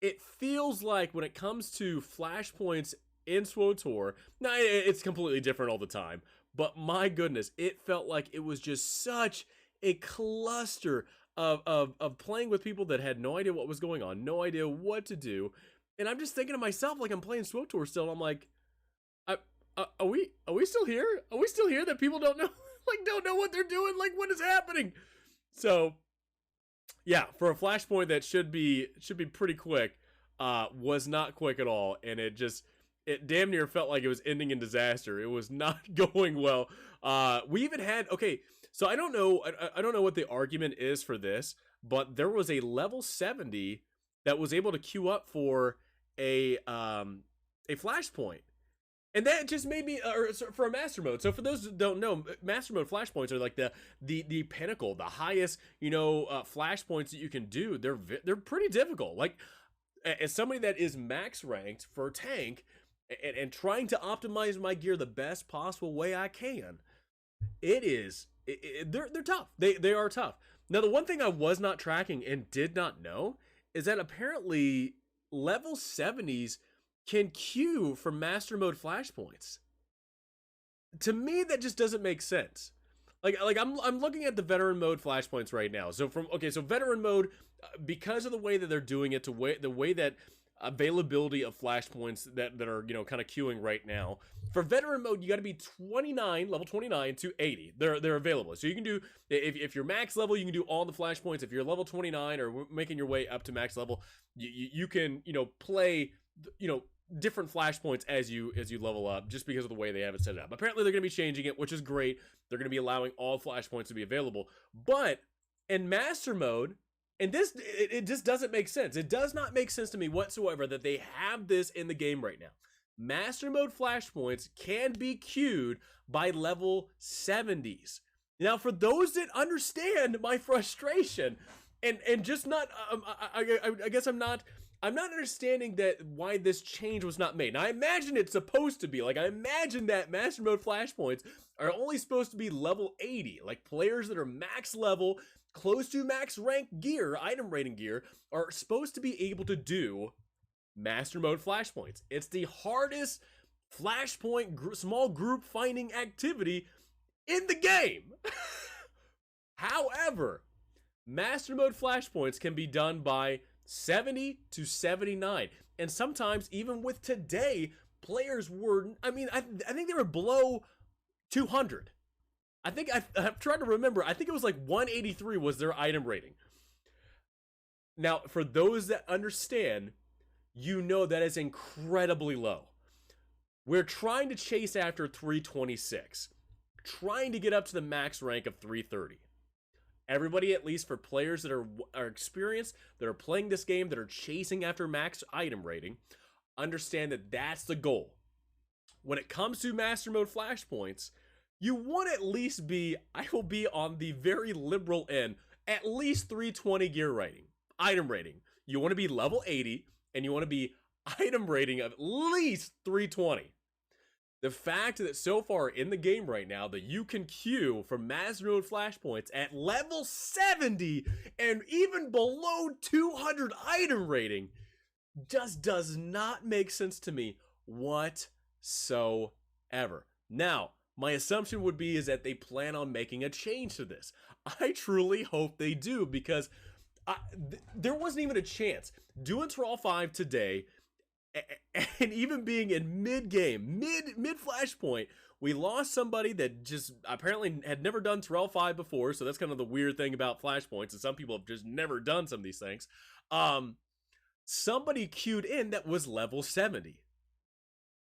it feels like when it comes to flashpoints in SWTOR, now it's completely different all the time, but my goodness, it felt like it was just such a cluster of playing with people that had no idea what was going on, no idea what to do. And I'm just thinking to myself, like I'm playing SWTOR still, and I'm like, are we still here? Are we still here that people don't know, like don't know what they're doing? Like what is happening? So yeah, for a flashpoint that should be pretty quick, was not quick at all, and it damn near felt like it was ending in disaster. It was not going well. We even had, okay, so I don't know what the argument is for this, but there was a level 70 that was able to queue up for a flashpoint. And that just made me, for a master mode. So for those who don't know, master mode flashpoints are like the pinnacle, the highest, flashpoints that you can do. They're pretty difficult. Like, as somebody that is max ranked for tank and trying to optimize my gear the best possible way I can, they're tough. They are tough. Now, the one thing I was not tracking and did not know is that apparently level 70s can queue for master mode flashpoints. To me, that just doesn't make sense. Like I'm looking at the veteran mode flashpoints right now. So so veteran mode, because of the way that they're doing it, the way that availability of flashpoints that are kind of queuing right now. For veteran mode, you got to be level 29 to 80. They're available. So you can do, if you're max level, you can do all the flashpoints. If you're level 29 or making your way up to max level, you can play different flashpoints as you level up, just because of the way they have it set up. Apparently they're going to be changing it, which is great. They're going to be allowing all flashpoints to be available, but in master mode, and it just doesn't make sense. It does not make sense to me whatsoever that they have this in the game right now. Master mode flashpoints can be queued by level 70s. Now, for those that understand my frustration and just not, I guess I'm not understanding that why this change was not made. Now, I imagine it's supposed to be. Like, I imagine that master mode flashpoints are only supposed to be level 80. Like, players that are max level, close to max rank gear, item rating gear, are supposed to be able to do master mode flashpoints. It's the hardest flashpoint small group finding activity in the game. However, master mode flashpoints can be done by 70 to 79, and sometimes even with today, players were, I think they were below 200. I think I've tried to remember. I think it was like 183 was their item rating. Now, for those that understand, that is incredibly low. We're trying to chase after 326, trying to get up to the max rank of 330. Everybody, at least for players that are experienced, that are playing this game, that are chasing after max item rating, understand that that's the goal. When it comes to master mode flashpoints, you want to at least be, I will be on the very liberal end, at least 320 gear rating, item rating. You want to be level 80, and you want to be item rating of at least 320. The fact that so far in the game right now that you can queue for master mode flashpoints at level 70 and even below 200 item rating just does not make sense to me whatsoever. Now, my assumption would be is that they plan on making a change to this. I truly hope they do, because there wasn't even a chance. Doing Thrall 5 today, and even being in mid-game, mid-flashpoint, we lost somebody that just apparently had never done Thrall 5 before, so that's kind of the weird thing about flashpoints, and some people have just never done some of these things. Somebody queued in that was level 70.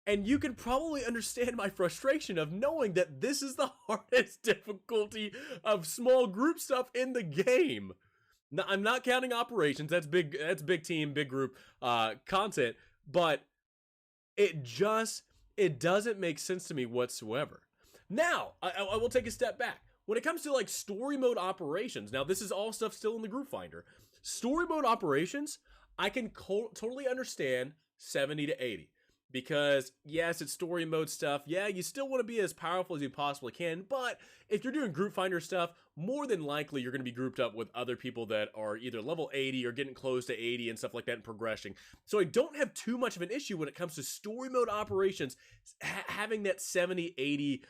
And you can probably understand my frustration of knowing that this is the hardest difficulty of small group stuff in the game. Now, I'm not counting operations. That's big team, big group content. But it doesn't make sense to me whatsoever. Now, I will take a step back. When it comes to like story mode operations, now this is all stuff still in the group finder. Story mode operations, I can totally understand 70 to 80. because yes, it's story mode stuff. Yeah, you still want to be as powerful as you possibly can, but if you're doing group finder stuff, more than likely you're going to be grouped up with other people that are either level 80 or getting close to 80 and stuff like that in progressing. So I don't have too much of an issue when it comes to story mode operations having that 70, 80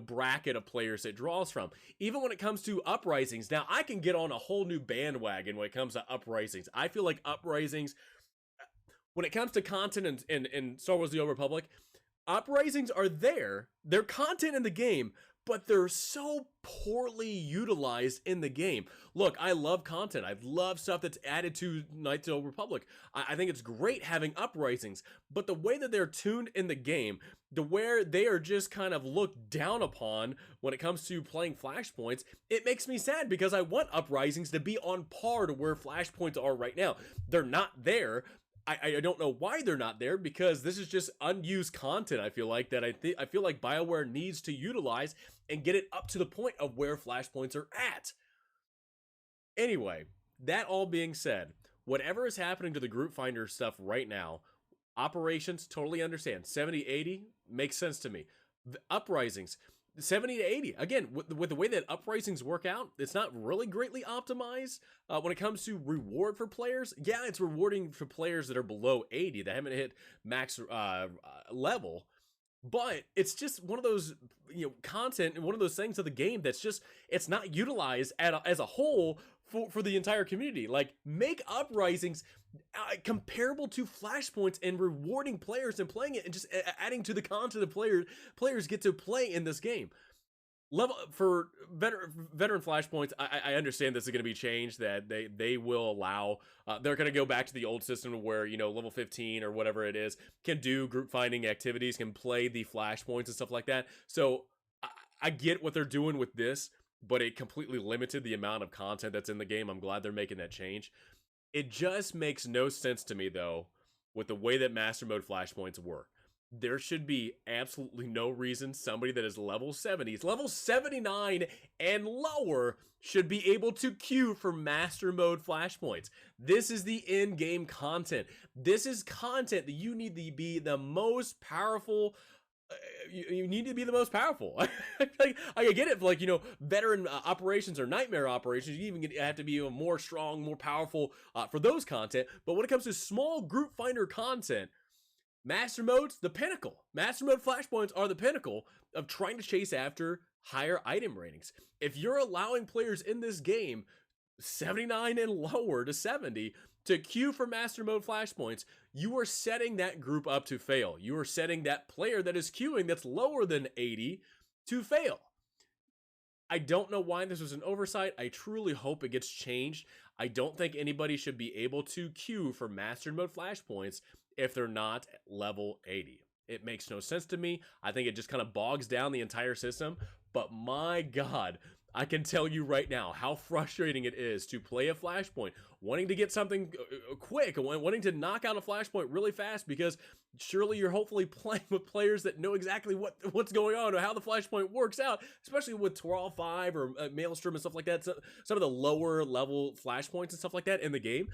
bracket of players it draws from. Even when it comes to uprisings, now I can get on a whole new bandwagon when it comes to uprisings. I feel like uprisings, when it comes to content in Star Wars The Old Republic, uprisings are there. They're content in the game, but they're so poorly utilized in the game. Look, I love content. I love stuff that's added to Knights of the Old Republic. I think it's great having uprisings, but the way that they're tuned in the game, the where they are just kind of looked down upon when it comes to playing Flashpoints, it makes me sad because I want uprisings to be on par to where Flashpoints are right now. They're not there. I don't know why they're not there, because this is just unused content. I feel like that I feel like BioWare needs to utilize and get it up to the point of where Flashpoints are at. Anyway, that all being said, whatever is happening to the group finder stuff right now, operations, totally understand. 70, 80 makes sense to me. The uprisings, 70 to 80. Again, with the way that uprisings work out, it's not really greatly optimized when it comes to reward for players. Yeah, it's rewarding for players that are below 80, that haven't hit max level. But it's just one of those, content and one of those things of the game that's just, it's not utilized as a whole for the entire community. Like, make uprisings comparable to Flashpoints and rewarding players and playing it, and just adding to the content the players get to play in this game. Level for veteran Flashpoints, I understand this is going to be changed, that they will allow, they're going to go back to the old system where, level 15 or whatever it is can do group finding activities, can play the Flashpoints and stuff like that. So I get what they're doing with this, but it completely limited the amount of content that's in the game. I'm glad they're making that change. It just makes no sense to me, though, with the way that Master Mode Flashpoints work. There should be absolutely no reason somebody that is level 70, level 79 and lower should be able to queue for Master Mode Flashpoints. This is the in-game content. This is content that you need to be the most powerful. You need to be the most powerful. I get it, like, veteran operations or nightmare operations, you even have to be more strong, more powerful for those content. But when it comes to small group finder content, Master Mode's the pinnacle. Master Mode Flashpoints are the pinnacle of trying to chase after higher item ratings. If you're allowing players in this game 79 and lower to 70 to queue for Master Mode Flashpoints, you are setting that group up to fail. You are setting that player that is queuing that's lower than 80 to fail. I don't know why this was an oversight. I truly hope it gets changed. I don't think anybody should be able to queue for Master Mode Flashpoints if they're not at level 80. It makes no sense to me. I think it just kind of bogs down the entire system. But my God, I can tell you right now how frustrating it is to play a Flashpoint, wanting to get something quick, wanting to knock out a Flashpoint really fast, because surely you're hopefully playing with players that know exactly what's going on or how the Flashpoint works out, especially with Twirl 5 or Maelstrom and stuff like that, so some of the lower level Flashpoints and stuff like that in the game.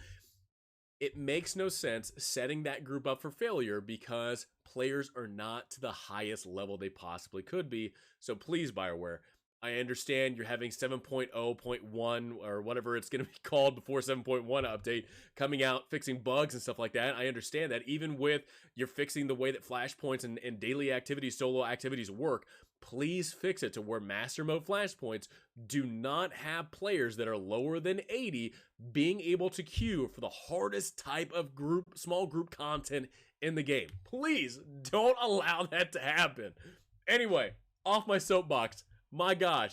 It makes no sense setting that group up for failure because players are not to the highest level they possibly could be. So please, BioWare, I understand you're having 7.0.1 or whatever it's going to be called before 7.1 update coming out, fixing bugs and stuff like that. I understand that. Even with you're fixing the way that Flashpoints and daily activities, solo activities work, please fix it to where Master Mode Flashpoints do not have players that are lower than 80 being able to queue for the hardest type of small group content in the game. Please don't allow that to happen. Anyway, off my soapbox. My gosh,